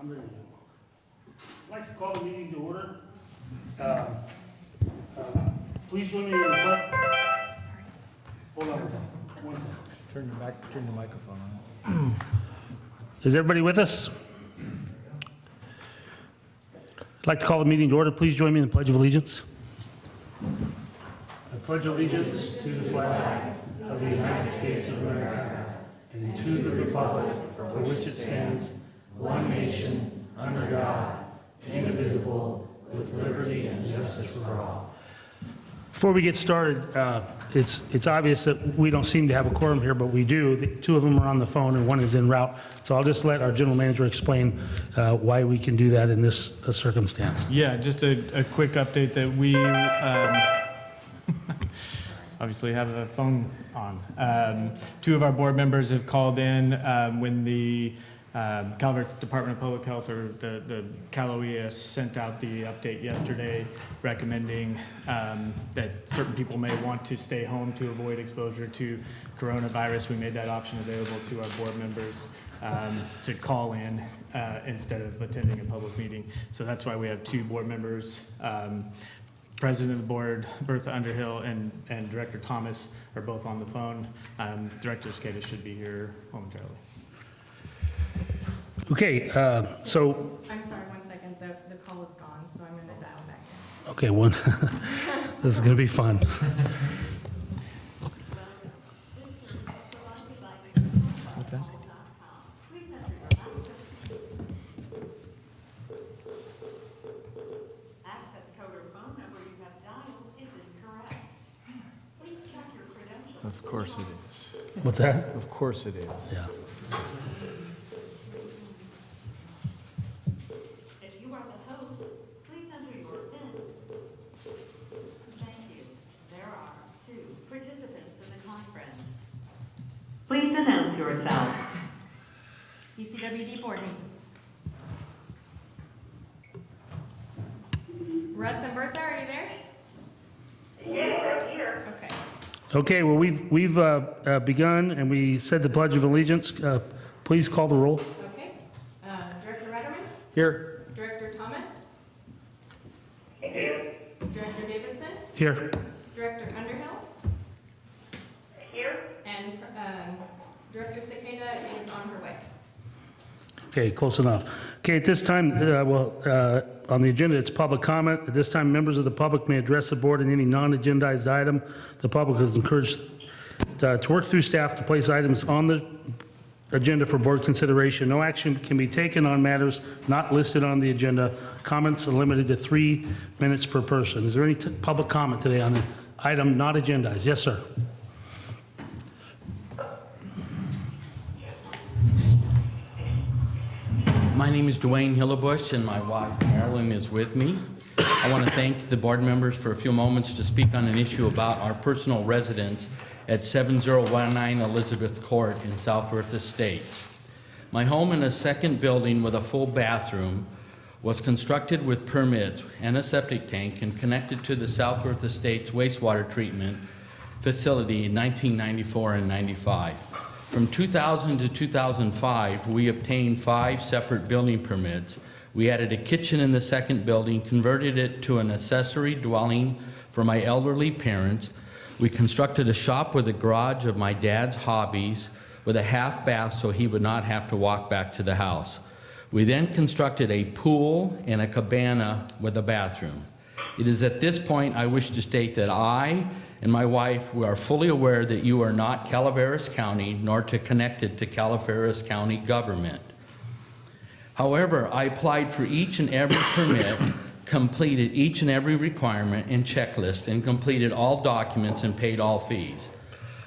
I'm ready to go. I'd like to call the meeting to order. Please join me in the pledge. Hold on 1 second. Turn the microphone on. Is everybody with us? I'd like to call the meeting to order. Please join me in the Pledge of Allegiance. I pledge allegiance to the flag of the United States of America and to the republic for which it stands, one nation, under God, indivisible, with liberty and justice for all. Before we get started, it's obvious that we don't seem to have a quorum here, but we do. The two of them are on the phone and one is en route. So I'll just let our general manager explain why we can do that in this circumstance. Yeah, just a quick update that we obviously have a phone on. Two of our board members have called in when the Calvert Department of Public Health, or the Cal OES, sent out the update yesterday recommending that certain people may want to stay home to avoid exposure to coronavirus. We made that option available to our board members to call in instead of attending a public meeting. So that's why we have two board members. President of the board, Bertha Underhill, and Director Thomas are both on the phone. Director Skatis should be here momentarily. Okay, so. I'm sorry, 1 second. The call is gone, so I'm going to dial back in. Okay, one. This is going to be fun. What's that? Of course it is. What's that? Of course it is. Yeah. If you are the host, please enter your PIN. Thank you. There are 2 participants in the conference. Please announce yourself. CCWD board meeting. Russ and Bertha, are you there? Yes, I'm here. Okay. Okay, well, we've begun, and we said the Pledge of Allegiance. Please call the roll. Okay. Director Retterman? Here. Director Thomas? Here. Director Davidson? Here. Director Underhill? Here. And Director Cicada is on her way. Okay, close enough. Okay, at this time, on the agenda, it's public comment. At this time, members of the public may address the board on any non-agendized item. The public is encouraged to work through staff to place items on the agenda for board consideration. No action can be taken on matters not listed on the agenda. Comments are limited to 3 minutes per person. Is there any public comment today on an item not agendized? Yes, sir. My name is Dwayne Hillebush, and my wife Marilyn is with me. I want to thank the board members for a few moments to speak on an issue about our personal residence at 7019 Elizabeth Court in Southworth Estates. My home in a second building with a full bathroom was constructed with permits and a septic tank and connected to the Southworth Estates wastewater treatment facility in 1994 and 95. From 2000 to 2005, we obtained 5 separate building permits. We added a kitchen in the second building, converted it to an accessory dwelling for my elderly parents. We constructed a shop with a garage of my dad's hobbies with a half bath so he would not have to walk back to the house. We then constructed a pool and a cabana with a bathroom. It is at this point I wish to state that I and my wife, we are fully aware that you are not Calaveras County, nor to connected to Calaveras County government. However, I applied for each and every permit, completed each and every requirement and checklist, and completed all documents and paid all fees.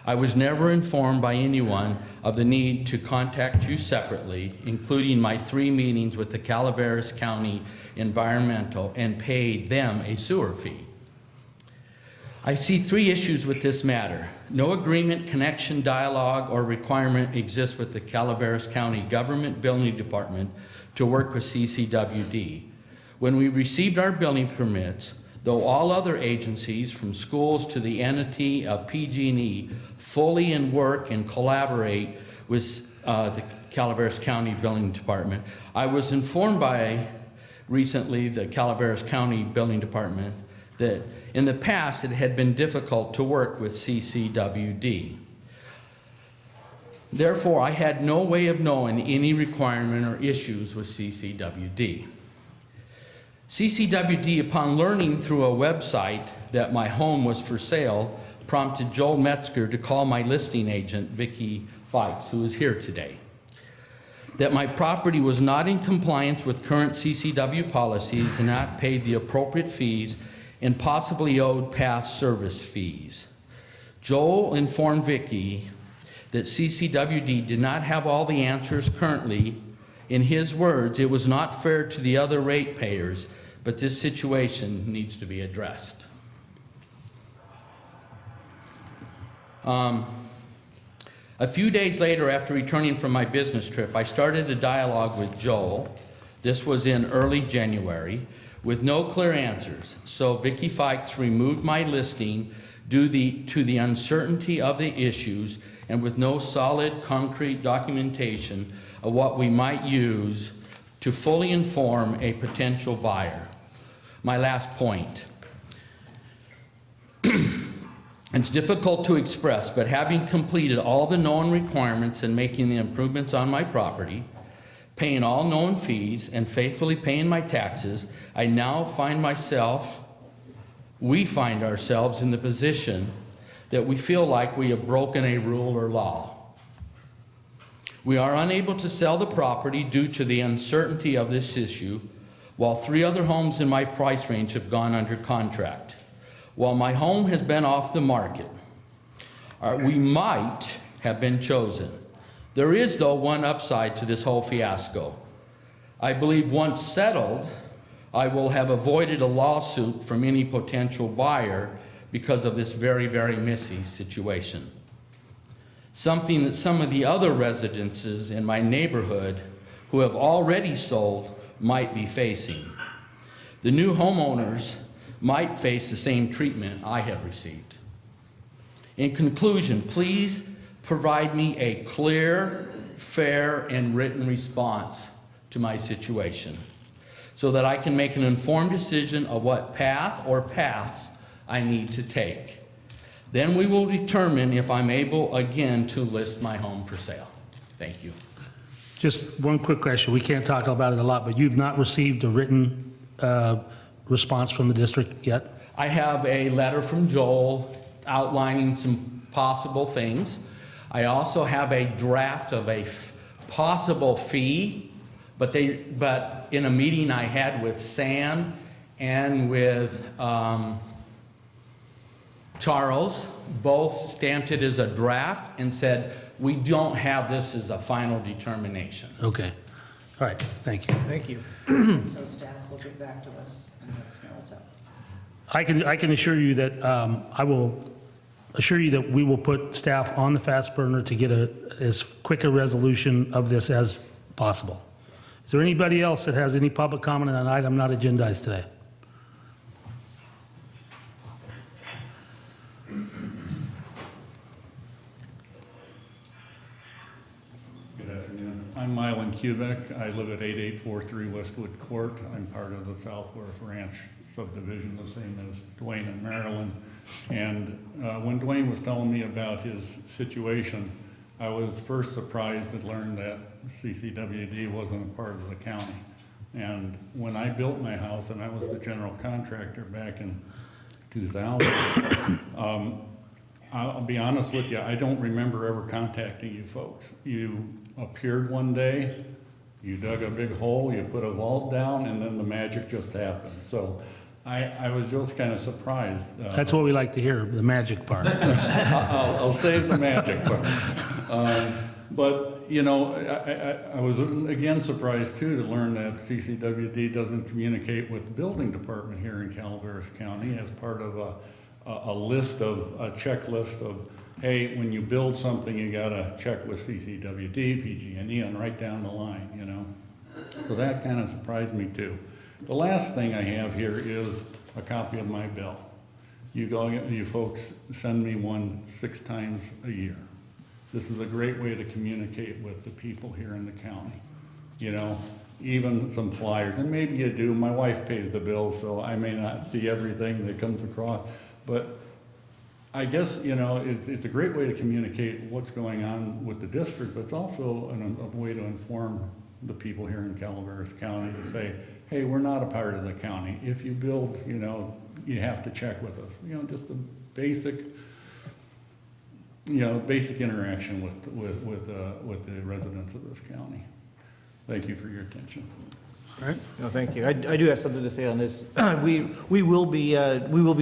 I was never informed by anyone of the need to contact you separately, including my 3 meetings with the Calaveras County Environmental, and paid them a sewer fee. I see 3 issues with this matter. No agreement, connection, dialogue, or requirement exists with the Calaveras County Government Building Department to work with CCWD. When we received our building permits, though all other agencies, from schools to the entity of PG&E, fully work and collaborate with the Calaveras County Building Department. I was informed by recently the Calaveras County Building Department that in the past it had been difficult to work with CCWD. Therefore, I had no way of knowing any requirement or issues with CCWD. CCWD, upon learning through a website that my home was for sale, prompted Joel Metzger to call my listing agent, Vicki Fikes, who is here today, that my property was not in compliance with current CCW policies and not paid the appropriate fees and possibly owed past service fees. Joel informed Vicki that CCWD did not have all the answers currently. In his words, it was not fair to the other ratepayers, but this situation needs to be addressed. A few days later, after returning from my business trip, I started a dialogue with Joel. This was in early January, with no clear answers. So Vicki Fikes removed my listing due to the uncertainty of the issues and with no solid, concrete documentation of what we might use to fully inform a potential buyer. My last point. It's difficult to express, but having completed all the known requirements and making the improvements on my property, paying all known fees, and faithfully paying my taxes, I now we find ourselves in the position that we feel like we have broken a rule or law. We are unable to sell the property due to the uncertainty of this issue, while 3 other homes in my price range have gone under contract. While my home has been off the market, we might have been chosen. There is, though, one upside to this whole fiasco. I believe once settled, I will have avoided a lawsuit from any potential buyer because of this very, very messy situation. Something that some of the other residences in my neighborhood who have already sold might be facing. The new homeowners might face the same treatment I have received. In conclusion, please provide me a clear, fair, and written response to my situation so that I can make an informed decision of what path or paths I need to take. Then we will determine if I'm able again to list my home for sale. Thank you. Just one quick question. We can't talk about it a lot, but you've not received a written response from the district yet? I have a letter from Joel outlining some possible things. I also have a draft of a possible fee, but in a meeting I had with Sam and with Charles, both stamped it as a draft and said, we don't have this as a final determination. Okay. All right. Thank you. Thank you. So staff will get back to us and let us know what's up. I can assure you that I will assure you that we will put staff on the fast burner to get as quick a resolution of this as possible. Is there anybody else that has any public comment on an item not agendized today? Good afternoon. I'm Mylan Kubek. I live at 8843 Westwood Court. I'm part of the Southworth Ranch subdivision, the same as Dwayne and Marilyn. And when Dwayne was telling me about his situation, I was first surprised to learn that CCWD wasn't a part of the county. And when I built my house, and I was the general contractor back in 2000, I'll be honest with you, I don't remember ever contacting you folks. You appeared one day, you dug a big hole, you put a vault down, and then the magic just happened. So I was just kind of surprised. That's what we like to hear, the magic part. I'll save the magic part. But, you know, I was again surprised too to learn that CCWD doesn't communicate with the building department here in Calaveras County as part of a checklist of, hey, when you build something, you gotta check with CCWD, PG&E, and right down the line, you know? So that kind of surprised me too. The last thing I have here is a copy of my bill. You folks send me one 6 times a year. This is a great way to communicate with the people here in the county. You know, even some flyers, and maybe you do. My wife pays the bills, so I may not see everything that comes across, but I guess, you know, it's a great way to communicate what's going on with the district, but it's also a way to inform the people here in Calaveras County to say, hey, we're not a part of the county. If you build, you know, you have to check with us. You know, just a basic, you know, basic interaction with the residents of this county. Thank you for your attention. All right. No, thank you. I do have something to say on this. We will be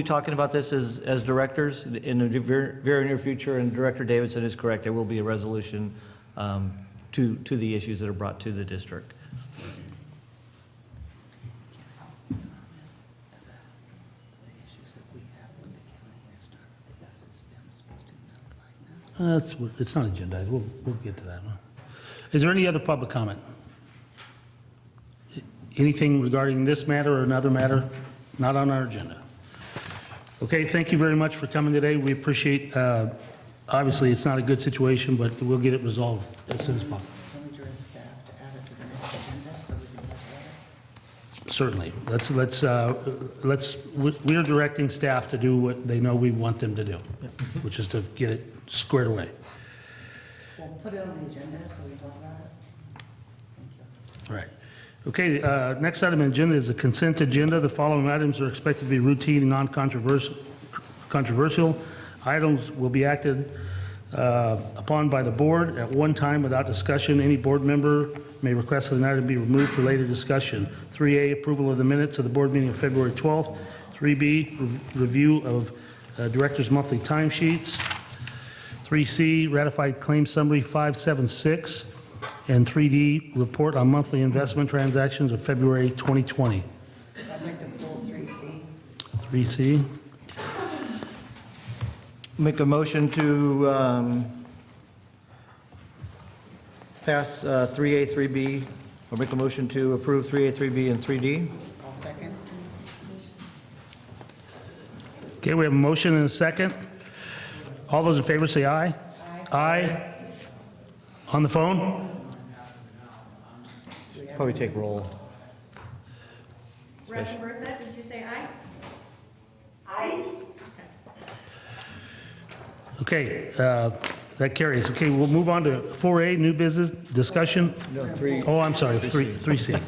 talking about this as directors in the very near future, and Director Davidson is correct. There will be a resolution to the issues that are brought to the district. It's not agendized. We'll get to that one. Is there any other public comment? Anything regarding this matter or another matter not on our agenda? Okay, thank you very much for coming today. We appreciate, obviously, it's not a good situation, but we'll get it resolved as soon as possible. Can we direct staff to add it to the next agenda so we can talk about it? Certainly. We are directing staff to do what they know we want them to do, which is to get it squared away. We'll put it on the agenda so we can talk about it. Thank you. All right. Okay, next item on the agenda is the consent agenda. The following items are expected to be routine and non-controversial. Items will be acted upon by the board at one time without discussion. Any board member may request that an item be removed for later discussion. 3A, approval of the minutes of the board meeting of February 12th. 3B, review of director's monthly timesheets. 3C, ratified claim summary 576. And 3D, report on monthly investment transactions of February 2020. I'd like to pull 3C. 3C. Make a motion to pass 3A, 3B, or make a motion to approve 3A, 3B, and 3D. I'll second. Okay, we have a motion and a second. All those in favor say aye. Aye. On the phone? Probably take roll. Russ and Bertha, did you say aye? Okay, that carries. Okay, we'll move on to 4A, new business discussion. No, 3. Oh, I'm sorry, 3C.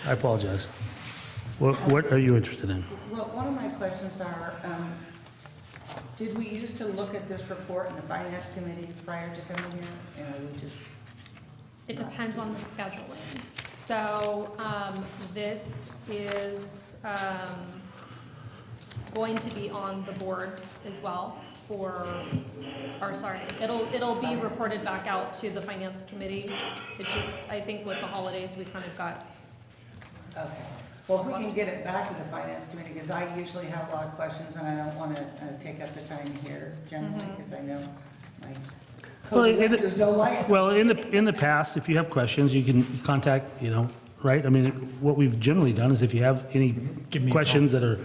I apologize. What are you interested in? Well, one of my questions are, did we used to look at this report in the finance committee prior to coming here? And are we just, It depends on the scheduling. So this is going to be on the board as well it'll be reported back out to the finance committee. It's just, I think with the holidays, we kind of got. okay. Well, if we can get it back to the finance committee, because I usually have a lot of questions and I don't want to take up the time here generally, because I know my co-directors don't like it. Well, in the past, if you have questions, you can contact, right? I mean, what we've generally done is if you have any questions that are,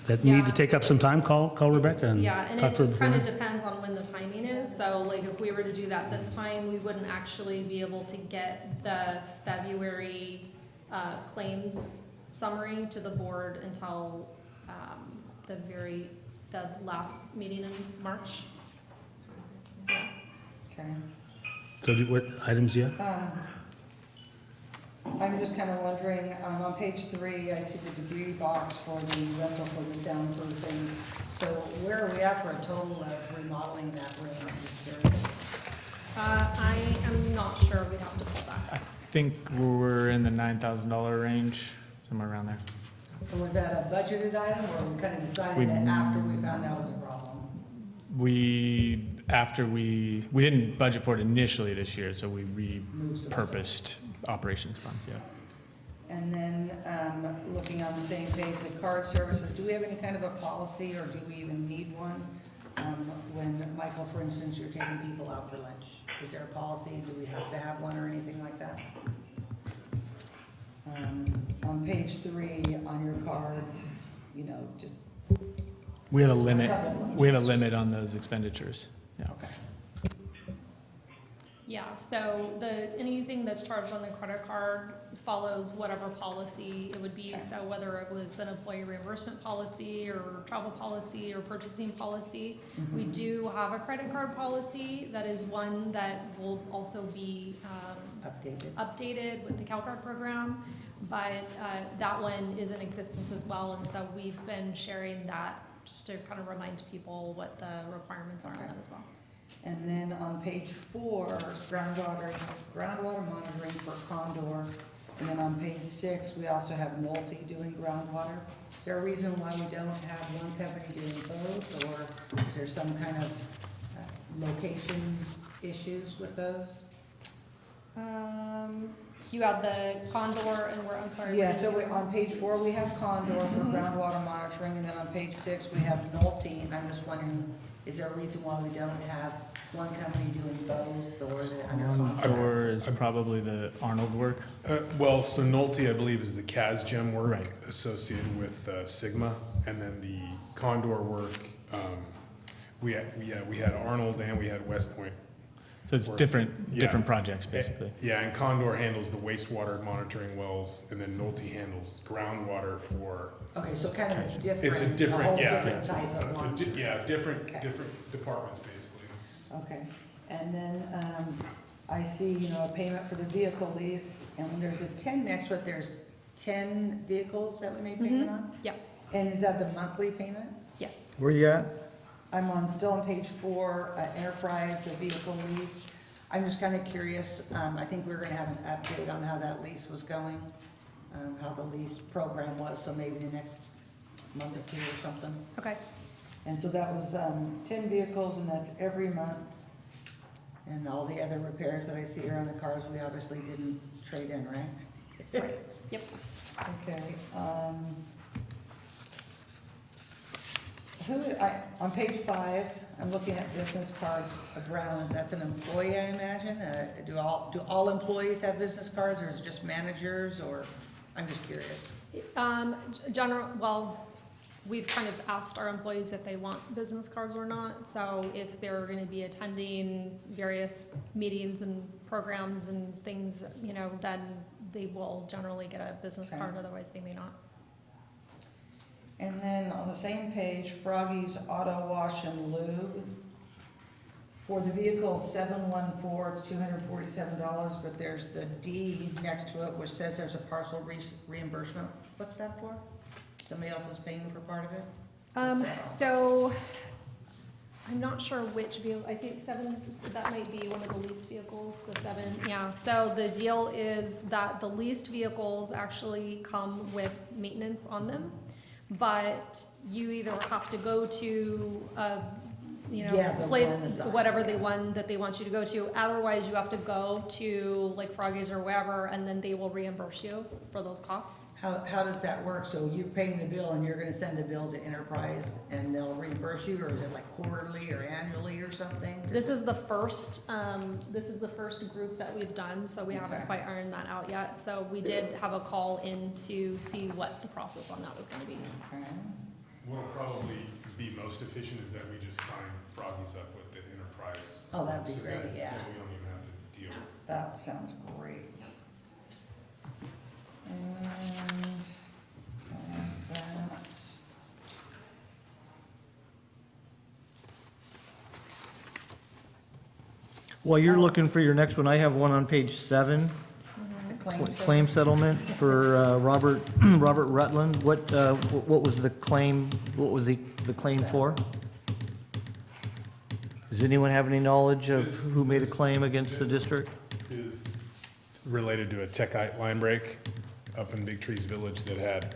that need to take up some time, call Rebecca and Yeah, and talk it to her just kind of before. depends on when the timing is. So like if we were to do that this time, we wouldn't actually be able to get the February claims summary to the board until the last meeting in March. Okay. So what items do you have? I'm just kind of wondering, on page 3, I see the debris box for the rental for the soundproofing. So where are we at for a total of remodeling that room? I'm just curious. I am not sure. We'd have to pull I back. think we're in the $9,000 range, somewhere around there. So was that a budgeted item, or we kind of decided that after we found out it was a problem? We didn't budget for it initially this year, so we Moved some repurposed operations funds, yeah. And then, looking on the same page, the card services, do we have any kind of a policy, or do we even need one? When, Michael, for instance, you're taking people out for lunch, is there a policy? Do we have to have one or anything like that? On page 3, on your card, just. We had a limit on those expenditures, yeah. Okay. Yeah, so anything that's charged on the credit card follows whatever policy it would be. Okay. So whether it was an employee reimbursement policy or travel policy or purchasing policy. We do have a credit card policy that is one that will also be updated with the CalCard program. But that one is in existence as well, and so we've been sharing that just to kind of remind people what the requirements are on that as well. And then on page 4, groundwater monitoring for Condor. And then on page 6, we also have Nolte doing groundwater. Is there a reason why we don't have one company doing both, or is there some kind of location issues with those? You have the Condor and where, I'm sorry. Yeah, where so did you- on page 4, we have Condor for groundwater monitoring, and then on page 6, we have Nolte. And I'm just wondering, is there a reason why we don't have one company doing both, or is it under Condor? Condor is probably the Arnold work. Well, so Nolte, I believe, is the CASGEM work Right. associated with Sigma, and then the Condor work, we had Arnold and we had West Point. So it's Work. different Yeah. projects, basically. Yeah, and Condor handles the wastewater monitoring wells, and then Nolte handles groundwater for, Okay, so kind of a different, it's a different, whole yeah. different type of a one. di- Yeah, different Okay. departments, basically. Okay, and then, I see, a payment for the vehicle lease, and when there's a 10 next to it, there's 10 vehicles that we made payment on? Yeah, And is that the monthly payment? yes. Where you at? I'm still on page 4, Enterprise, the vehicle lease. I'm just kind of curious, I think we're gonna have an update on how that lease was going, how the lease program was, so maybe the next month or 2 or something. Okay. And so that was 10 vehicles, and that's every month. And all the other repairs that I see here on the cars, we obviously didn't trade in, right? Right. Yep. Okay. On page 5, I'm looking at business cards. Brown, that's an employee, I imagine? Do all employees have business cards, or is it just managers, or, I'm just curious. Well, we've kind of asked our employees if they want business cards or not. So if they're gonna be attending various meetings and programs and things, then they will generally get a business Okay. card, otherwise they may not. And then on the same page, Froggy's Auto Wash and Lube. For the vehicle 714, it's $247, but there's the D next to it, which says there's a partial reimbursement. What's that for? Somebody else is paying for part of it? What's that? So, I'm not sure which vehicle, I think 7, that might be one of the leased vehicles, the 7, yeah. So the deal is that the leased vehicles actually come with maintenance on them, but you either have to go to Yeah, the place, one aside, whatever yeah. one that they want you to go to. Otherwise, you have to go to like Froggy's or wherever, and then they will reimburse you for those costs. How does that work? So you're paying the bill and you're gonna send a bill to Enterprise and they'll reimburse you, or is it like quarterly or annually or something? This is the first group that we've done, so we haven't Okay. quite ironed that out yet. So we did have a call in to see what the process on that was gonna be. Okay. What'll probably be most efficient is that we just sign Froggies up with the Enterprise. Oh, that'd be so great, that- yeah. that we don't even have to deal with. That sounds great. And so that's that. While you're looking for your next one, I have one on page 7, The claim claim settlement for Robert Rutland. What was the claim, what was the claim for? Does anyone have any knowledge of who made a claim against the district? Is related to a Techite line break up in Big Trees Village that had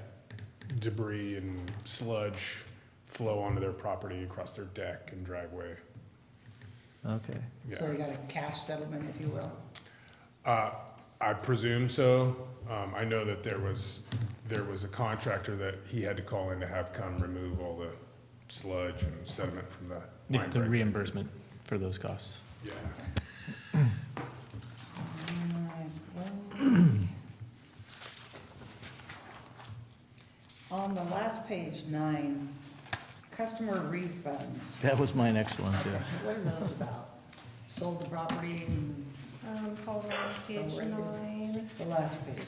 debris and sludge flow onto their property across their deck and driveway. Okay. So Yeah, they got a cash settlement, if you will. I presume so. I know that there was a contractor that he had to call in to have come remove all the sludge and sediment from the Yeah, line it's a break. reimbursement for those costs. Yeah. On the last page, 9, customer refunds. That was my next one, too. What are those about? Sold the property and Hold on, page Oh, right here. 9. The last page there.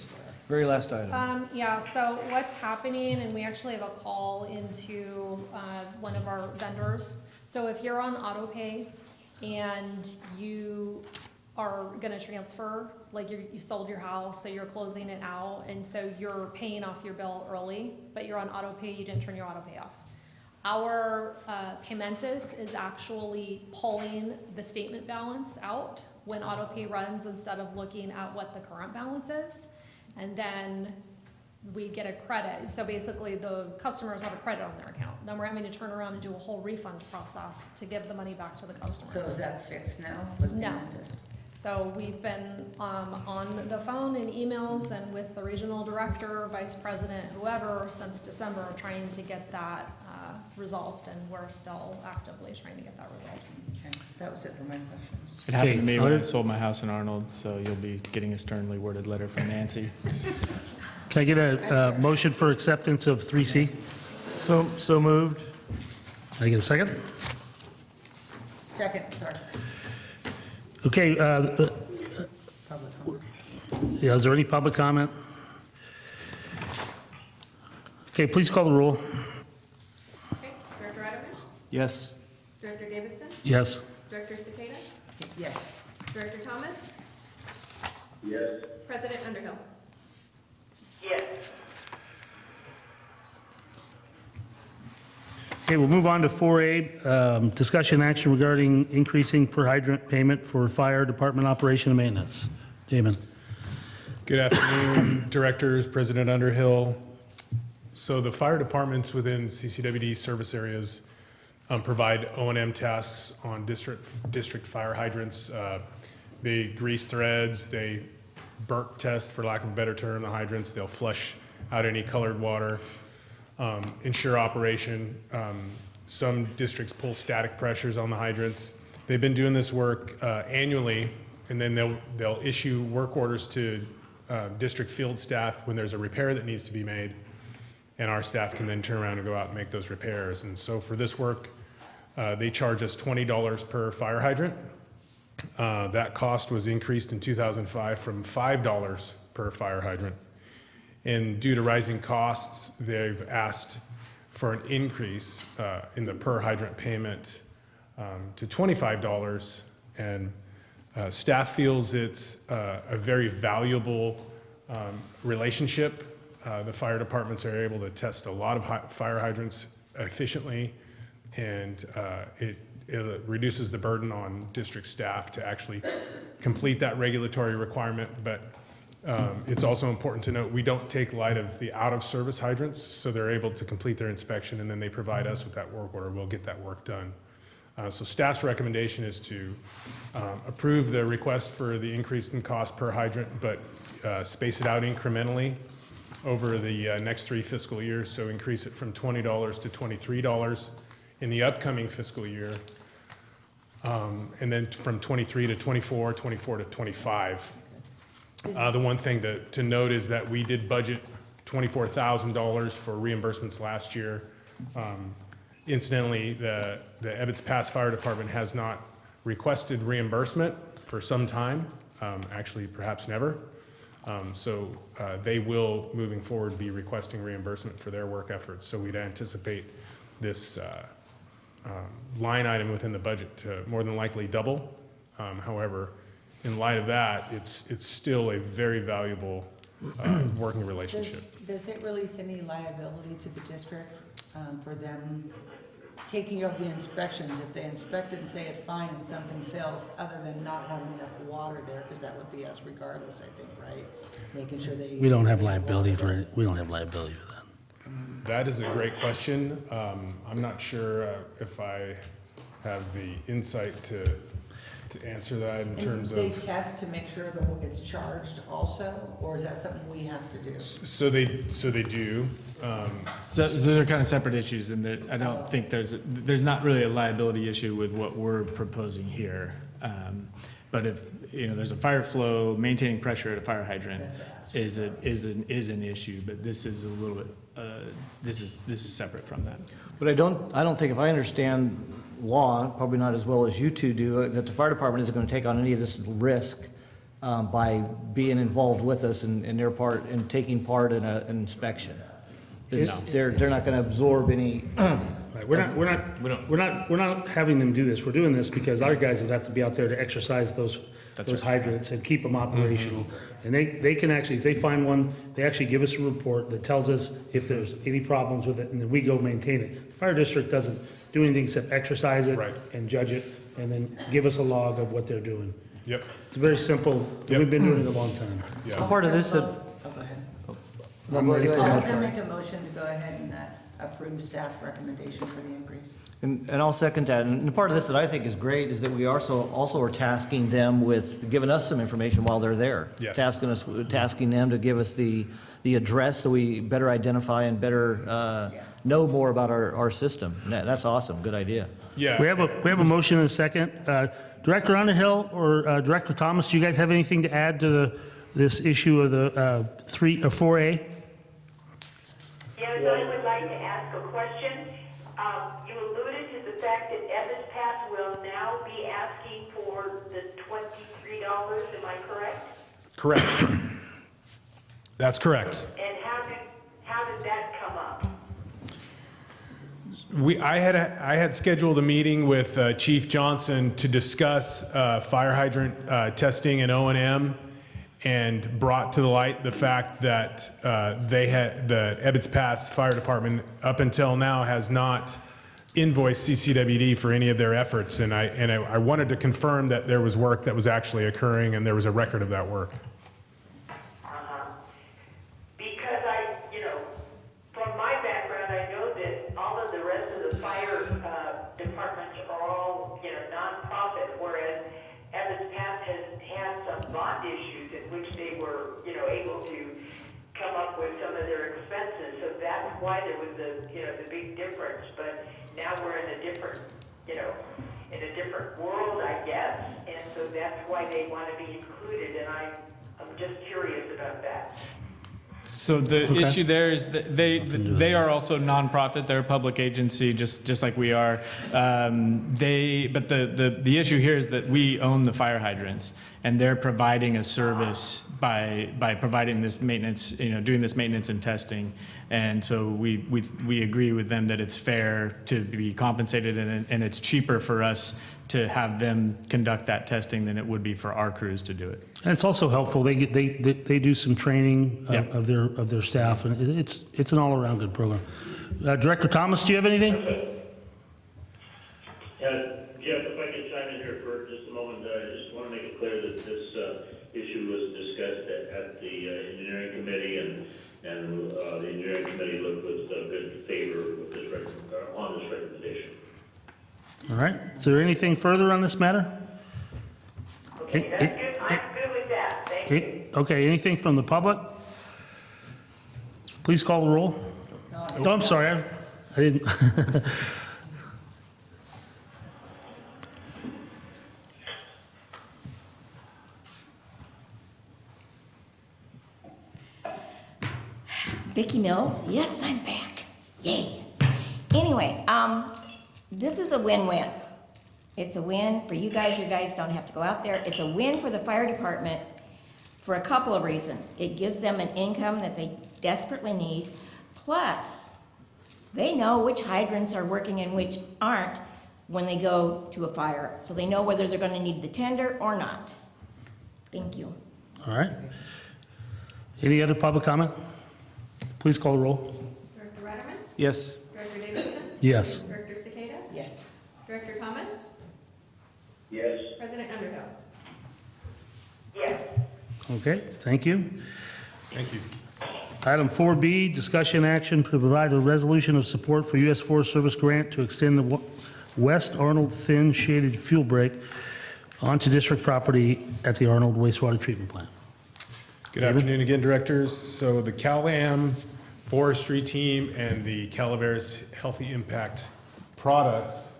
Very last item. Yeah, so what's happening, and we actually have a call into one of our vendors. So if you're on auto pay and you are gonna transfer, like you sold your house, so you're closing it out, and so you're paying off your bill early, but you're on auto pay, you didn't turn your auto pay off. Our Paymentus is actually pulling the statement balance out when auto pay runs instead of looking at what the current balance is. And then we get a credit. So basically the customers have a credit on their account. Then we're having to turn around and do a whole refund process to give the money back to the customer. So is that fixed now with No. Paymentus? So we've been on the phone and emails and with the regional director, vice president, whoever, since December, trying to get that resolved, and we're still actively trying to get that resolved. Okay, that was it for my questions. It happened to Okay, me when I Otis? sold my house in Arnold, so you'll be getting a sternly worded letter from Nancy. Can I get a motion for acceptance of 3C? So moved. Can I get a second? Second, sorry, Okay, public comment. yeah, is there any public comment? Okay, please call the roll. Okay, Director Adams? Yes. Director Davidson? Yes. Director Cicada? Yes. Director Thomas? Yes. President Underhill? Okay, we'll move on to 4A, discussion action regarding increasing per hydrant payment for fire department operation and maintenance. Damon. Good afternoon, directors, President Underhill. So the fire departments within CCWD service areas provide O&M tasks on district fire hydrants. They grease threads, they burp test, for lack of a better term, the hydrants. They'll flush out any colored water, ensure operation. Some districts pull static pressures on the hydrants. They've been doing this work annually, and then they'll issue work orders to district field staff when there's a repair that needs to be made, and our staff can then turn around and go out and make those repairs. And so for this work, they charge us $20 per fire hydrant. That cost was increased in 2005 from $5 per fire hydrant. And due to rising costs, they've asked for an increase in the per hydrant payment to $25. And staff feels it's a very valuable relationship. The fire departments are able to test a lot of fire hydrants efficiently, and it reduces the burden on district staff to actually complete that regulatory requirement. But it's also important to note we don't take light of the out-of-service hydrants, so they're able to complete their inspection, and then they provide us with that work order. We'll get that work done. So staff's recommendation is to approve the request for the increase in cost per hydrant, but space it out incrementally over the next 3 fiscal years. So increase it from $20 to $23 in the upcoming fiscal year, and then from 23 to 24, 24 to 25. The one thing to note is that we did budget $24,000 for reimbursements last year. Incidentally, the Ebbets Pass Fire Department has not requested reimbursement for some time, actually perhaps never. So they will, moving forward, be requesting reimbursement for their work efforts. So we'd anticipate this line item within the budget to more than likely double. However, in light of that, it's still a very valuable working relationship. Does it release any liability to the district for them taking over the inspections? If they inspect it and say it's fine and something fails, other than not having enough water there, because that would be us regardless, I think, right? Making sure they. We don't have liability for it. We don't have liability for that. That is a great question. I'm not sure if I have the insight to answer that in terms And they of. test to make sure that it's charged also, or is that something we have to do? So they do. So those are kind of separate issues, and I don't think there's not really a liability issue with what we're proposing here. But if, there's a fire flow, maintaining pressure at a fire hydrant is an issue, but this is a little bit, this is separate from that. But I don't think, if I understand law, probably not as well as you two do, that the fire department isn't going to take on any of this risk by being involved with us in their part, in taking part in an inspection. They're not going to absorb any. Right, we're not having them do this. We're doing this because our guys would have to be out there to exercise those hydrants and keep them operational. And they can actually, if they find one, they actually give us a report that tells us if there's any problems with it, and then we go maintain it. The fire district doesn't do anything except exercise it Right. and judge it, and then give us a log of what they're doing. Yep. It's very simple. Yep. We've been doing it a long time. Yeah. Part of this that. Oh, go ahead. I'm ready for I was that. going to make a motion to go ahead and approve staff recommendation for the increase. And I'll second that. And part of this that I think is great is that we also are tasking them with giving us some information while they're there. Yes. Tasking them to give us the address so we better identify and better know more about our system. That's awesome. Good idea. Yeah. We have a motion and a second. Director Underhill or Director Thomas, do you guys have anything to add to this issue of the 4A? Yes, I would like to ask a question. You alluded to the fact that Evans Pass will now be asking for the $23, am I correct? Correct. That's correct. And how did that come up? I had scheduled a meeting with Chief Johnson to discuss fire hydrant testing and O&M, and brought to the light the fact that the Ebbets Pass Fire Department up until now has not invoiced CCWD for any of their efforts, and I wanted to confirm that there was work that was actually occurring and there was a record of that work. Because from my background, I know that all of the rest of the fire departments are all, nonprofit, whereas Evans Pass has had some bond issues in which they were, able to come up with some of their expenses. So that's why there was the big difference. But now we're in a different, in a different world, I guess. And so that's why they want to be included. And I'm just curious about that. So the issue there is that they are also nonprofit. They're a public agency, just like we are. But the issue here is that we own the fire hydrants, and they're providing a service by providing this maintenance, doing this maintenance and testing. And so we agree with them that it's fair to be compensated, and it's cheaper for us to have them conduct that testing than it would be for our crews to do it. And it's also helpful. They do some training of their staff, and it's an all-around good program. Director Thomas, do you have anything? Jeff, if I could chime in here for just a moment, I just want to make it clear that this issue was discussed at the engineering committee, and the engineering committee looked with good favor with this on this recommendation. All right. Is there anything further on this matter? Okay, that's good. I'm good with that. Thank you. Okay, anything from the public? Please call the roll. Oh, I'm sorry, I didn't. Vicki Mills, yes, I'm back. Yay. Anyway, this is a win-win. It's a win for you guys don't have to go out there. It's a win for the fire department for a couple of reasons. It gives them an income that they desperately need, plus they know which hydrants are working and which aren't when they go to a fire. So they know whether they're gonna need the tender or not. Thank you. All right. Any other public comment? Please call the roll. Director Radaman? Yes. Director Davidson? Yes. Director Cicada? Yes. Director Thomas? Yes. President Underhill? Yes. Okay, thank you. Thank you. Item 4B, discussion action to provide a resolution of support for U.S. Forest Service grant to extend the West Arnold thin shaded fuel break onto district property at the Arnold wastewater treatment plant. Good afternoon again, directors. So the Cal-Am forestry team and the Calaveras Healthy Impact Products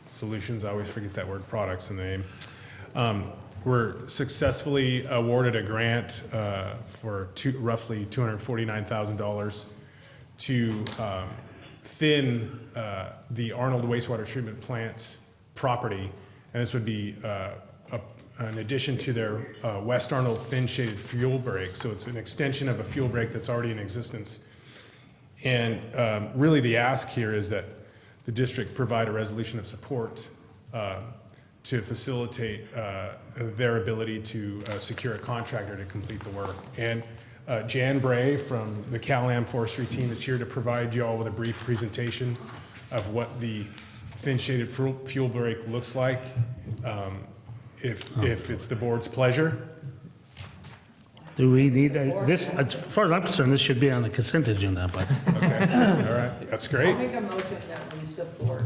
Solutions, I always forget that word, products in the name, were successfully awarded a grant for roughly $249,000 to thin the Arnold wastewater treatment plant's property. And this would be in addition to their West Arnold thin shaded fuel brake. So it's an extension of a fuel brake that's already in existence. And really the ask here is that the district provide a resolution of support to facilitate their ability to secure a contractor to complete the work. And Jan Bray from the Cal-Am Forestry team is here to provide you all with a brief presentation of what the thin shaded fuel brake looks like, if it's the board's pleasure. Do we need this? As far as I'm concerned, this should be on the consent agenda, but. Okay, all right, that's great. I'll make a motion that we support.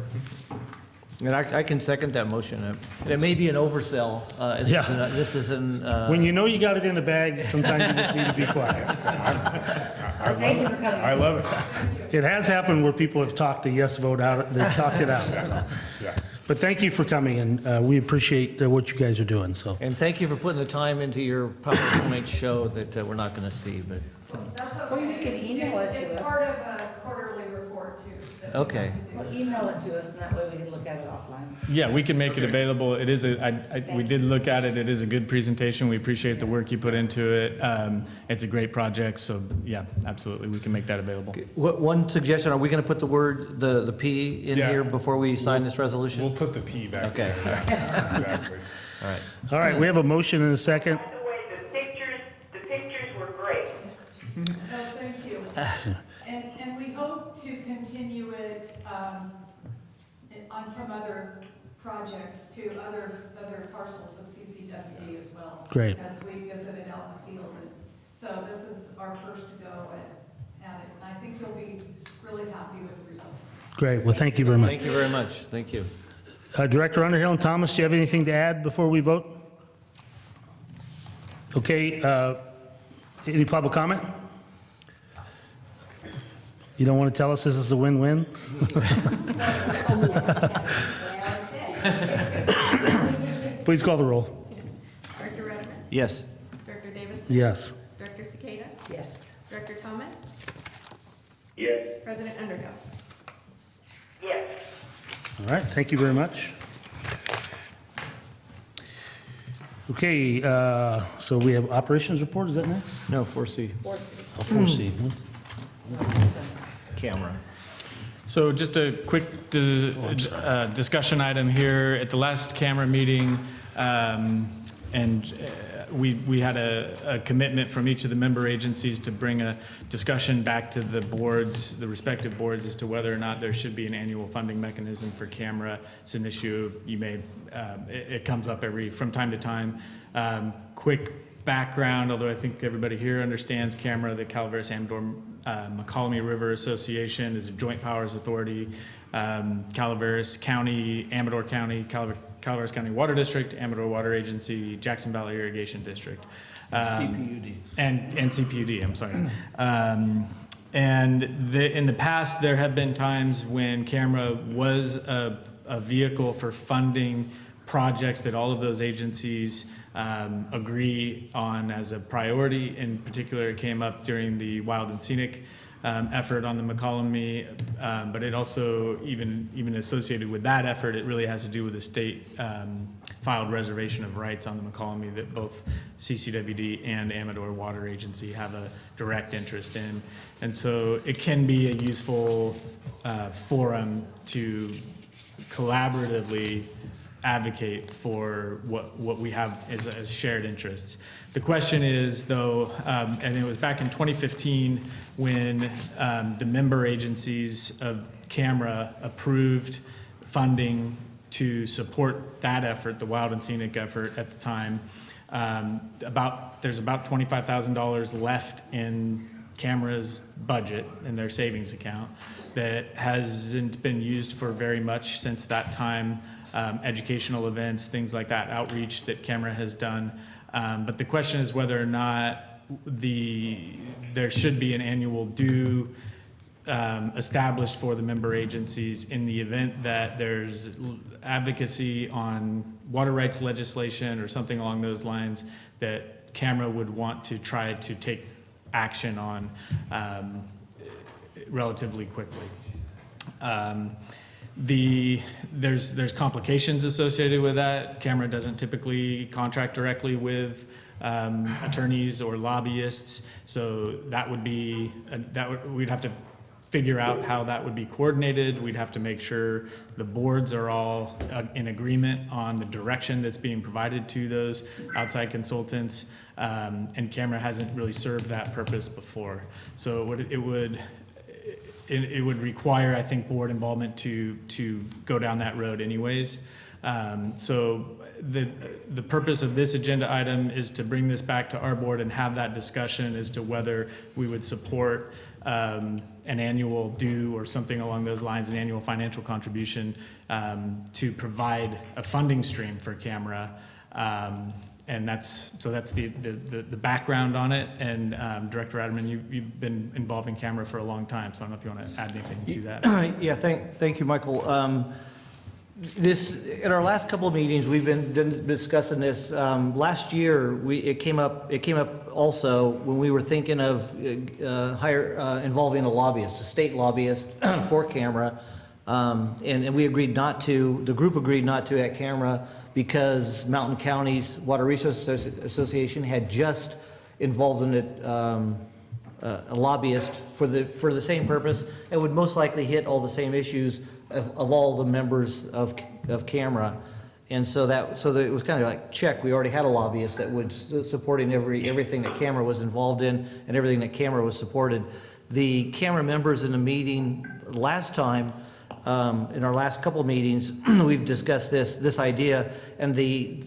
And I can second that motion. It may be an oversell. Yeah. This isn't. When you know you got it in the bag, sometimes you just need to be quiet. Thank you for coming. I love it. It has happened where people have talked the yes vote out, they've talked it out. So. Yeah. But thank you for coming, and we appreciate what you guys are doing, so. And thank you for putting the time into your PowerPoint show that we're not going to see, but, Well, you can email it to It's us. part of a quarterly report too. that we Okay. have to do. Well, email it to us, and that way we can look at it offline. Yeah, we can make it available. It is we did look at it. It is a good presentation. We appreciate the work you put into it. It's a great project, so yeah, absolutely, we can make that available. one suggestion, are we going to put the P in Yeah. here before we sign this resolution? We'll put the P back Okay. there. Yeah, exactly. All right. All right, we have a motion and a second. By the way, the pictures were great. No, thank you. And we hope to continue it on some other projects too, other parcels of CCWD as well. Great. As we visit it out in the field. And so this is our first go at it. And I think you'll be really happy with the results. Great, well, thank you very much. Thank you very much. Thank you. Director Underhill and Thomas, do you have anything to add before we vote? Okay, any public comment? You don't want to tell us this is a win-win? Please call the roll. Director Rediman. Yes. Director Davidson. Yes. Director Cicada. Yes. Director Thomas. Yes. President Underhill. Yes. All right, thank you very much. Okay, so we have operations report, is that next? No, 4C. 4C. Camera. So just a quick discussion item here. At the last camera meeting, we had a commitment from each of the member agencies to bring a discussion back to the boards, the respective boards, as to whether or not there should be an annual funding mechanism for camera. It's an issue you may, it comes up from time to time. Quick background, although I think everybody here understands camera, the Calaveras Amador McCallamy River Association is a joint powers authority. Calaveras County, Amador County, Calaveras County Water District, Amador Water Agency, Jackson Valley Irrigation District. CPUD. And CPUD, I'm sorry. In the past, there have been times when camera was a vehicle for funding projects that all of those agencies agree on as a priority. In particular, it came up during the Wild and Scenic effort on the McCallamy, but it also, even associated with that effort, it really has to do with the state filed reservation of rights on the McCallamy that both CCWD and Amador Water Agency have a direct interest in. And so it can be a useful forum to collaboratively advocate for what we have as shared interests. The question is, though, and it was back in 2015 when the member agencies of CAMRA approved funding to support that effort, the Wild and Scenic effort at the time. There's about $25,000 left in CAMRA's budget in their savings account that hasn't been used for very much since that time. Educational events, things like that, outreach that CAMRA has done. But the question is whether or not there should be an annual due established for the member agencies in the event that there's advocacy on water rights legislation or something along those lines that CAMRA would want to try to take action on relatively quickly. There's complications associated with that. Camera doesn't typically contract directly with attorneys or lobbyists, so that would be, we'd have to figure out how that would be coordinated. We'd have to make sure the boards are all in agreement on the direction that's being provided to those outside consultants. And Camera hasn't really served that purpose before. So it would require, I think, board involvement to go down that road anyways. So the purpose of this agenda item is to bring this back to our board and have that discussion as to whether we would support an annual due or something along those lines, an annual financial contribution to provide a funding stream for Camera. And that's the background on it. And Director Adderman, you've been involved in Camera for a long time, so I don't know if you want to add anything to that. Yeah, thank you, Michael. In our last couple of meetings, we've been discussing this. Last year, it came up also when we were thinking of involving a lobbyist, a state lobbyist for Camera, and we agreed not to. The group agreed not to at Camera because Mountain County's Water Resources Association had just involved in it a lobbyist for the same purpose, and would most likely hit all the same issues of all the members of Camera. And so it was kind of like, check, we already had a lobbyist that was supporting everything that Camera was involved in and everything that Camera was supported. The Camera members in the meeting last time, in our last couple of meetings, we've discussed this idea, and it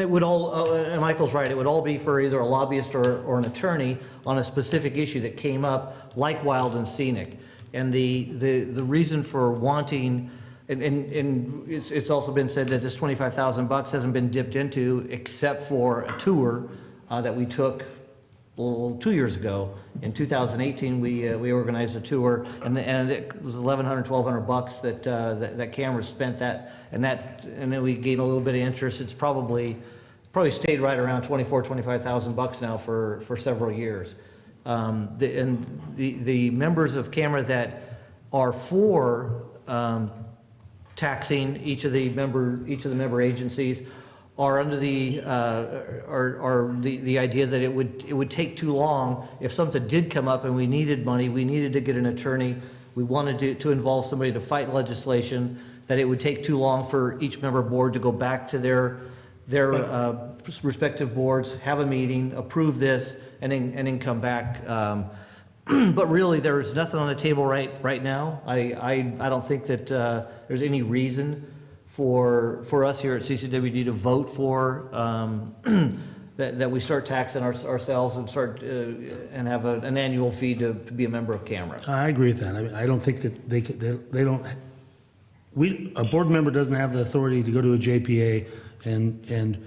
would all, and Michael's right, it would all be for either a lobbyist or an attorney on a specific issue that came up, like wild and scenic. And the reason for wanting, and it's also been said that this $25,000 hasn't been dipped into except for a tour that we took 2 years ago. In 2018, we organized a tour, and it was $1,100, $1,200 that Camera spent and then we gained a little bit of interest. It's probably stayed right around $25,000 now for several years. The members of Camera that are for taxing each of the member agencies are under the idea that it would take too long if something did come up and we needed money, we needed to get an attorney, we wanted to involve somebody to fight legislation, that it would take too long for each member board to go back to their respective boards, have a meeting, approve this, and then come back. But really, there's nothing on the table right now. I don't think that there's any reason for us here at CCWD to vote for that we start taxing ourselves and start and have an annual fee to be a member of Camera. I agree with that. I don't think that they don't. A board member doesn't have the authority to go to a JPA and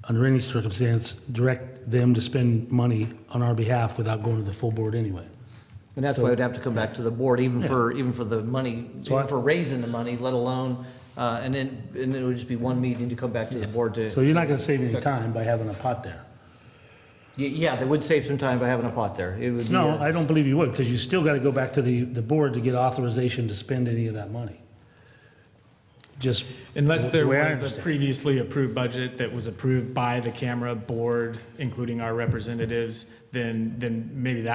under any circumstance direct them to spend money on our behalf without going to the full board anyway. And that's why we'd have to come back to the board, even for the money, even for raising the money, let alone, and then it would just be one meeting to come back to the board to. So you're not going to save any time by having a pot there. Yeah, they would save some time by having a pot there. It would. No, I don't believe you would, because you still got to go back to the board to get authorization to spend any of that money. Just Unless there the way I was a understand. previously approved budget that was approved by the Camera board, including our representatives, then maybe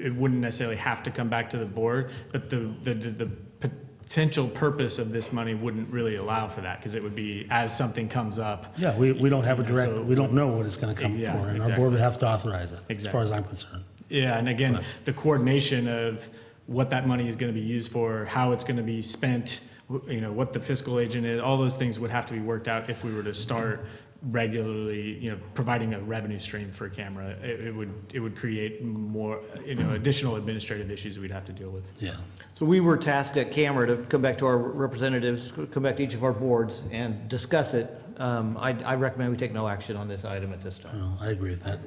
it wouldn't necessarily have to come back to the board, but the potential purpose of this money wouldn't really allow for that, because it would be as something comes up. Yeah, we don't have a direct, So- we don't know what it's going to come Yeah, for, and our exactly. board would have to authorize it, as Exactly. far as I'm concerned. Yeah, and again, the coordination of what that money is going to be used for, how it's going to be spent, what the fiscal agent is, all those things would have to be worked out if we were to start regularly, providing a revenue stream for Camera. It would create more, additional administrative issues we'd have to deal with. Yeah. So we were tasked at Camera to come back to our representatives, come back to each of our boards and discuss it. I recommend we take no action on this item at this time. No, I agree with that.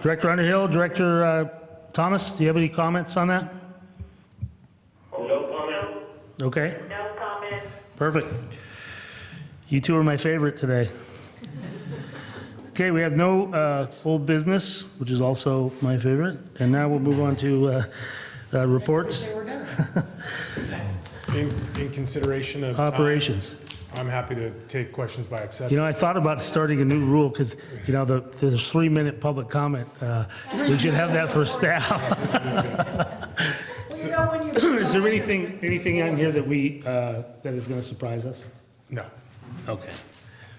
Director Underhill, Director Thomas, do you have any comments on that? No comment? Okay, No comment. perfect. You two are my favorite today. Okay, we have no old business, which is also my favorite. And now we'll move on to reports. Say we're done. in consideration of time, Operations. I'm happy to take questions by exception. You know, I thought about starting a new rule because, you know, the 3-minute public comment, we should have that for staff. Well, you know, when you. Is there anything on here that that is going to surprise us? No. Okay.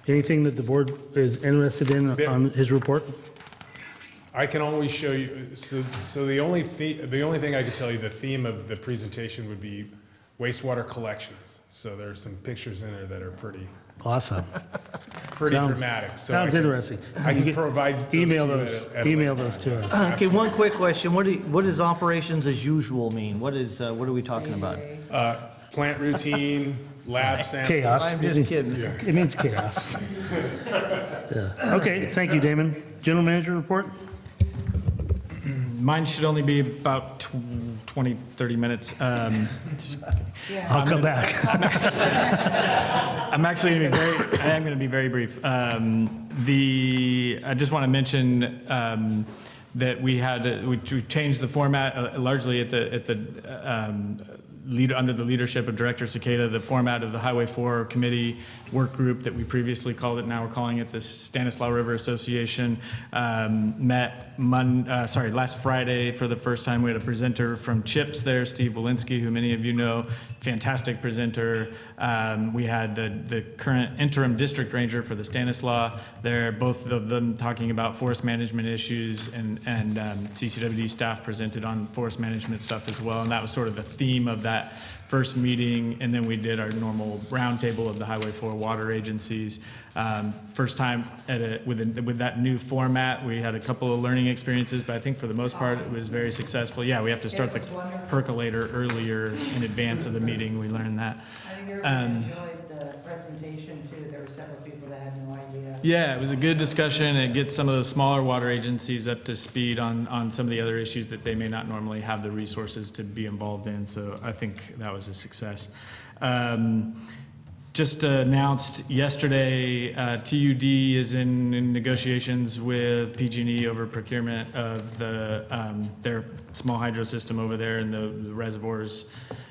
Anything that the board is interested in on his report? I can always show you, so the only thing I could tell you, the theme of the presentation would be wastewater collections. So there's some pictures in there that are pretty Awesome. dramatic. So Sounds interesting. I can provide Email those to you at a email later those time. to us. Okay, one quick question. What does operations as usual mean? What are we talking about? Plant routine, lab samples. Chaos. I'm just kidding. It means chaos. Yeah. Okay, thank you, Damon. General manager report? Mine should only be about 20, 30 minutes. I'll come back. I'm actually going to be very brief. I just want to mention that we changed the format largely under the leadership of Director Cicada. The format of the Highway 4 Committee work group that we previously called it, now we're calling it the Stanislaus River Association, met last Friday for the first time. We had a presenter from CHIPS there, Steve Walensky, who many of you know, fantastic presenter. We had the current interim district ranger for the Stanislaus there, both of them talking about forest management issues, and CCWD staff presented on forest management stuff as well, and that was sort of the theme of that first meeting. And then we did our normal roundtable of the Highway 4 water agencies. First time with that new format. We had a couple of learning experiences, but I think for the most part it was very successful. Yeah, we have to start the percolator earlier in advance of the meeting. We learned that. I think everybody enjoyed the presentation too. There were several people that had no idea. Yeah, it was a good discussion. It gets some of the smaller water agencies up to speed on some of the other issues that they may not normally have the resources to be involved in. So I think that was a success. Just announced yesterday, TUD is in negotiations with PG&E over procurement of their small hydro system over there, and the reservoirs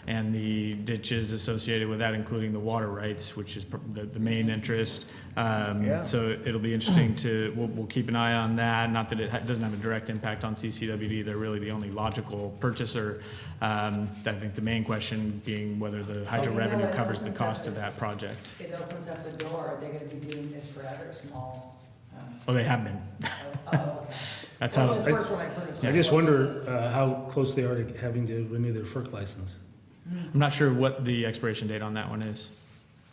and the ditches associated with that, including the water rights, which is the main interest. So it'll be interesting we'll keep an eye on that. Not that it doesn't have a direct impact on CCWD. They're really the only logical purchaser. I think the main question being whether the hydro revenue covers the cost of that project. It opens up the door. Are they going to be doing this for other small? Oh, they have been. Okay. That's That how. was the first one I heard. I just wonder how close they are to having to renew their FERC license. I'm not sure what the expiration date on that one is,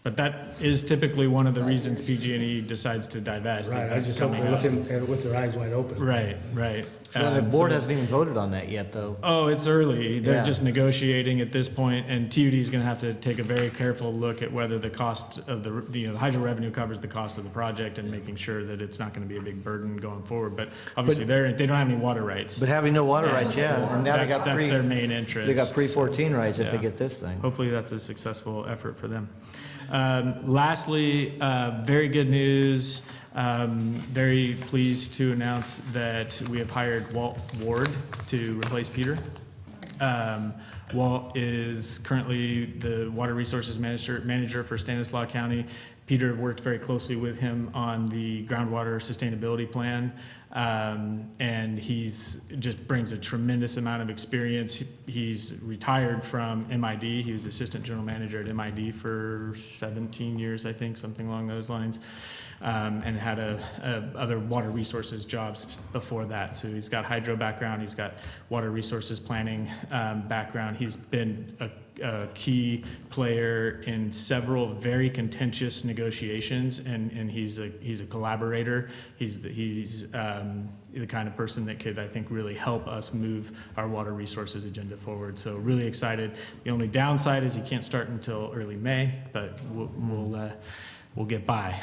but that is typically one of the reasons PG&E decides to divest. Right, Is I that's just hope coming they're up. looking at it with their eyes wide open. Right. Well, the board so- hasn't even voted on that yet, though. Oh, it's early. They're Yeah. just negotiating at this point, and TUD is going to have to take a very careful look at whether the cost of the hydro revenue covers the cost of the project, and making sure that it's not going to be a big burden going forward. But obviously, they don't have any water rights. But having no water rights, So and now they got that's their main interest. They got pre-14 rights if they Yeah. get this thing. Hopefully, that's a successful effort for them. Lastly, very good news. Very pleased to announce that we have hired Walt Ward to replace Peter. Walt is currently the Water Resources Manager for Stanislaus County. Peter worked very closely with him on the groundwater sustainability plan, and he's just brings a tremendous amount of experience. He's retired from MID. He was Assistant General Manager at MID for 17 years, I think, something along those lines. And had other water resources jobs before that. So he's got hydro background, he's got water resources planning background. He's been a key player in several very contentious negotiations, and he's a collaborator. He's the kind of person that could, I think, really help us move our water resources agenda forward. So really excited. The only downside is he can't start until early May, but we'll get by.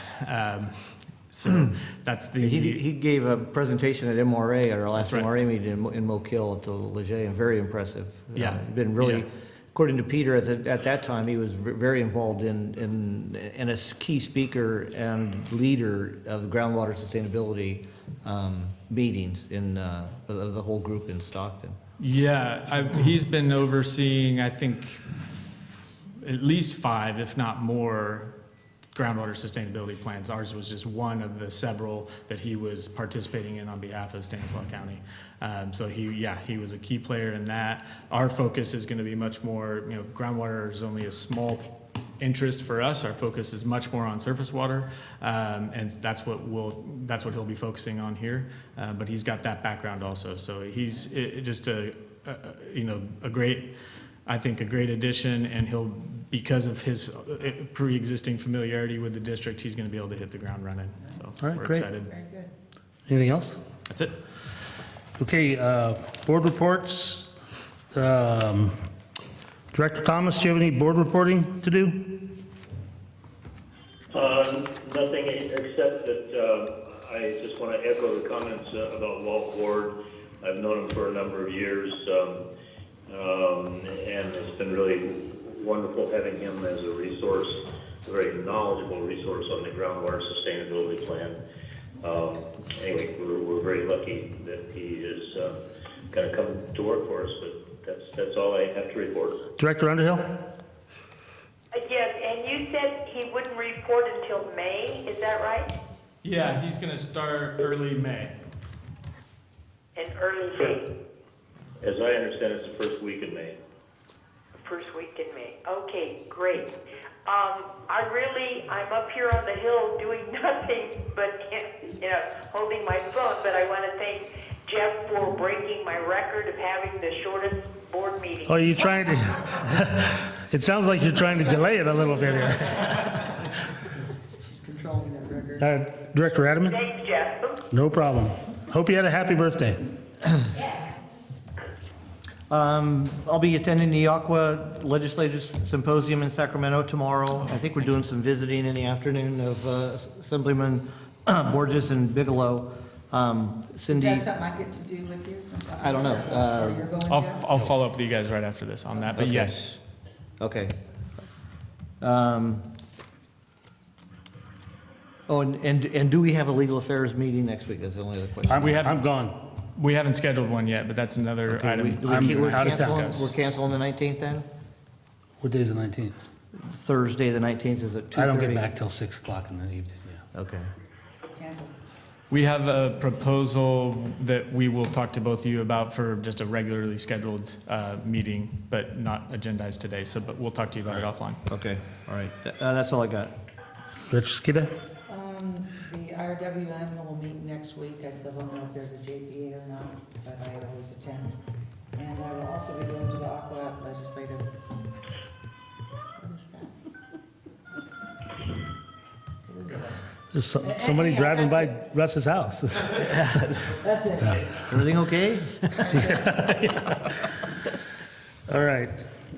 So that's the. He gave a presentation at MRA, at our last That's right. MRA meeting in Mokill at the Leger, and very impressive. Yeah. Been really, Yeah. according to Peter, at that time, he was very involved in a key speaker and leader of groundwater sustainability meetings of the whole group in Stockton. Yeah, he's been overseeing, I think, at least 5, if not more, groundwater sustainability plans. Ours was just one of the several that he was participating in on behalf of Stanislaus County. So he was a key player in that. Our focus is going to be much more, groundwater is only a small interest for us. Our focus is much more on surface water, and that's what he'll be focusing on here. But he's got that background also. So he's just a great addition, and because of his pre-existing familiarity with the district, he's going to be able to hit the ground running. So All right, we're great. excited. Very good. Anything else? That's it. Okay, board reports. Director Thomas, do you have any board reporting to do? Nothing except that I just want to echo the comments about Walt Ward. I've known him for a number of years, and it's been really wonderful having him as a resource, a very knowledgeable resource on the groundwater sustainability plan. Anyway, we're very lucky that he is going to come to work for us, but that's all I have to report. Director Underhill? Yes, and you said he wouldn't report until May, is that right? Yeah, he's going to start early May. In early May, As I understand, it's the first week in May. first week in May. Okay, great. I'm up here on the hill doing nothing but, holding my phone, but I want to thank Jeff for breaking my record of having the shortest board meeting. Oh, you're trying to, it sounds like you're trying to delay it a little bit here. She's controlling that record. Director Adamant? Thanks, Jeff. No problem. Hope you had a happy birthday. I'll be attending the Aqua Legislative Symposium in Sacramento tomorrow. I think we're doing some visiting in the afternoon of Assemblyman Borges and Bigelow. Cindy, Is that something I get to do with you? I don't know. Or you're going there? I'll follow up with you guys right after this on that, but Okay. yes. Okay. And do we have a legal affairs meeting next week? That's the only other question. I'm gone. We haven't scheduled one yet, but that's another Okay, item. we're out of canceling- discuss. We're canceling the 19th then? What day is the 19th? Thursday, the 19th is at 2:30? I don't get back till 6 o'clock in the evening, yeah. Okay. Cancel. We have a proposal that we will talk to both of you about for just a regularly scheduled meeting, but not agendized today. But we'll talk to you about it offline. Okay, all right. That's all I got. Director Skida? The RWM will meet next week. I still don't know if there's a JPA or not, but I always attend. And I will also be going to the Aqua Legislative. What is that? There's somebody Yeah, driving by that's Russ's house. That's it. Everything okay? All right.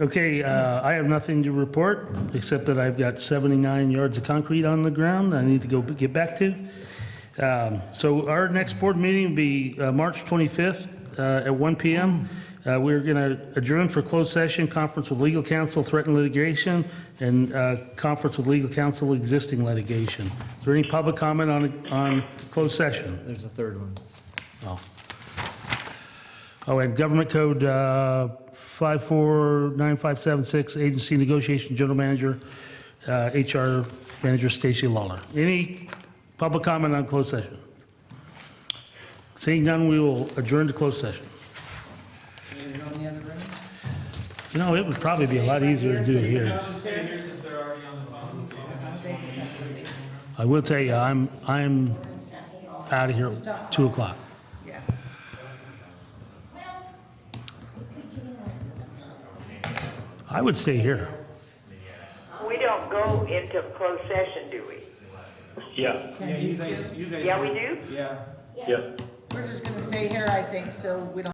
Okay, I have nothing to report, except that I've got 79 yards of concrete on the ground I need to go get back to. So our next board meeting will be March 25th at 1 p.m. We're going to adjourn for closed session, conference with legal counsel, threatened litigation, and conference with legal counsel, existing litigation. Is there any public comment on closed session? There's a third one. Oh, and Government Code 549576, Agency Negotiation General Manager, HR Manager Stacy Lawler. Any public comment on closed session? Seeing none, we will adjourn to closed session. Can we go in the other room? No, it would probably be a lot easier to do it here. I will tell you, I'm out of here at 2 o'clock. Yeah. I would stay here. We don't go into closed session, do we? Yeah, Yeah, we do? yeah. We're just gonna stay here, I think, so we don't